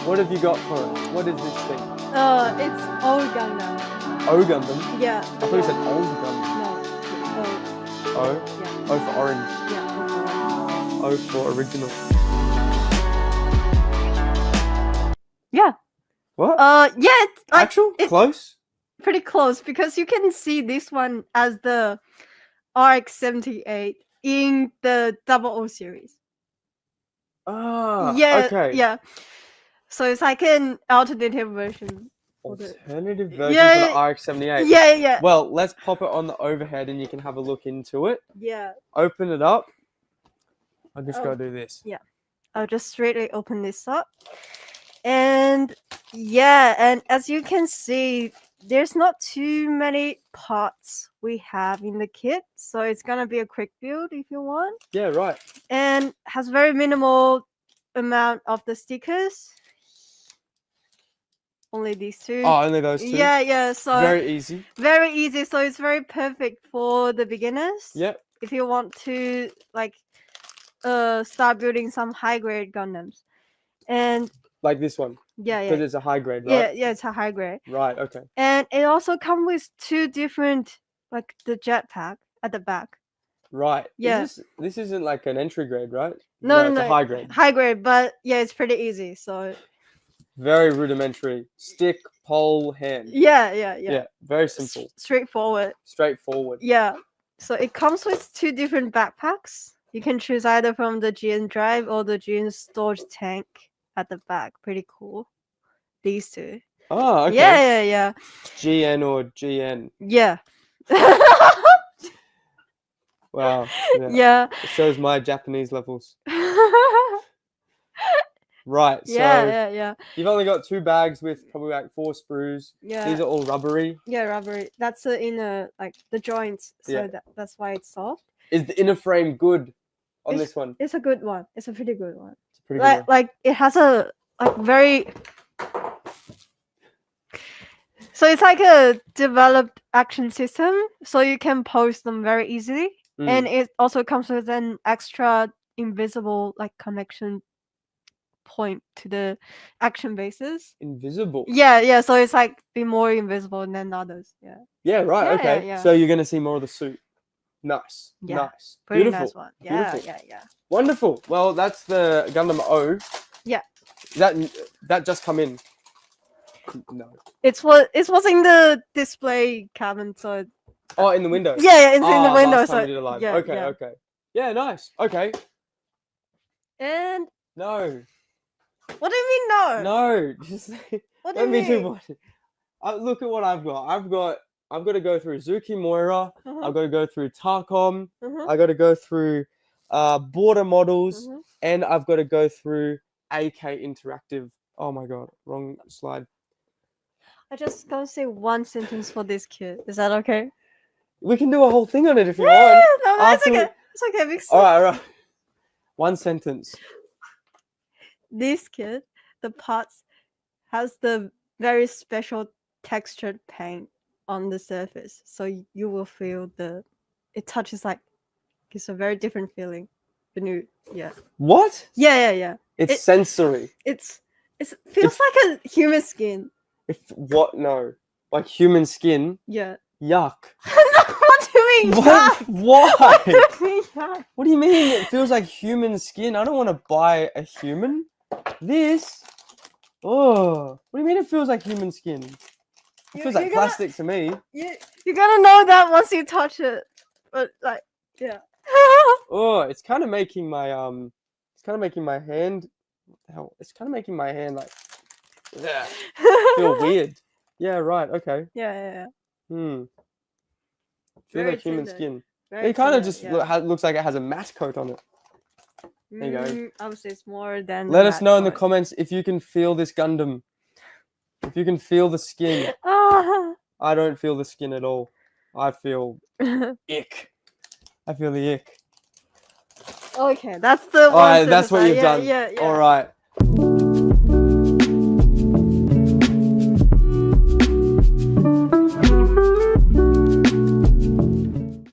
What have you got for us? What is this thing? It's O Gundam. O Gundam? Yeah. I thought you said old Gundam. No. O? Yeah. O for orange. Yeah. O for original. Yeah. What? Yeah. It's like Actual? Close? pretty close because you can see this one as the RX-78 in the Double O series. Ah, Yeah. okay. Yeah. So it's like an alternative version. Alternative version Yeah, for the RX-78. Yeah. Well, let's pop it on the overhead and you can have a look into it. Yeah. Open it up. I just gotta do this. Yeah. I'll just straightly open this up. And yeah, and as you can see, there's not too many parts we have in the kit, so it's gonna be a quick build if you want. Yeah, right. And has very minimal amount of the stickers. Only these two. Oh, only those two? Yeah. So very easy. Very easy. So it's very perfect for the beginners. Yep. If you want to like start building some high grade Gundams. And like this one. Yeah. Because it's a high grade, right? Yeah, it's a high grade. Right, okay. And it also comes with two different, like the jetpack at the back. Right. Yeah. This isn't like an entry grade, right? No, it's a high grade. High grade, but yeah, it's pretty easy. So very rudimentary. Stick, pole, hand. Yeah. Very simple. Straightforward. Yeah. So it comes with two different backpacks. You can choose either from the GN drive or the GN storage tank at the back. Pretty cool. These two. Oh, okay. Yeah. GN or GN. Yeah. Wow. Yeah. It shows my Japanese levels. Right. So Yeah. You've only got two bags with probably like 4 sprues. Yeah. These are all rubbery. Yeah, rubbery. That's the inner, like the joints. So that's why it's soft. Is the inner frame good on this one? It's a good one. It's a pretty good one. It's a pretty good one. Like it has a very. So it's like a developed action system, so you can post them very easily, and it also comes with an extra invisible like connection point to the action bases. Invisible. Yeah. So it's like be more invisible than others. Yeah. Yeah. Right. Okay. Yeah. So you're gonna see more of the suit. Nice. Yeah. Nice. Pretty Beautiful. nice one. Yeah. Wonderful. Well, that's the Gundam O. Yeah. That just come in. No. It was in the display cabin, so. Oh, in the window. Yeah, it's in the window. Last time so we did it live. yeah, Okay. Yeah, nice. Okay. And no. What do you mean no? No. Just what do you mean? Too much. Look at what I've got. I've got to go through Zuki Moira. I've got to go through Tarkom. I've got to go through border models, and I've got to go through AK Interactive. Oh my god, wrong slide. I just gonna say one sentence for this kid. Is that okay? We can do a whole thing on it if you want. No, it's okay. It's okay. Because all right. One sentence. This kid, the parts has the very special textured paint on the surface, so you will feel it touches like it's a very different feeling. What? Yeah. It's sensory. It feels like a human skin. What? No, like human skin. Yeah. Yuck. What do you mean? What? Yuck? Why? What do you mean, yuck? What do you mean? It feels like human skin. I don't want to buy a human. This. Oh. What do you mean? It feels like human skin. It feels like plastic to me. You're gonna know that once you touch it. But like, yeah. Oh, it's kind of making my hand. What the hell? It's kind of making my hand like. Yeah. Feel weird. Yeah. Right. Okay. Yeah. Feel Very like human tender. skin. Very It kind of tender, just looks like it has a matte coat on it. There you go. I would say it's more than. Let us know in the comments if you can feel this Gundam. If you can feel the skin. I don't feel the skin at all. I feel ick. I feel the ick. Okay, that's the one. Alright, that's what you've done. Yeah. Alright.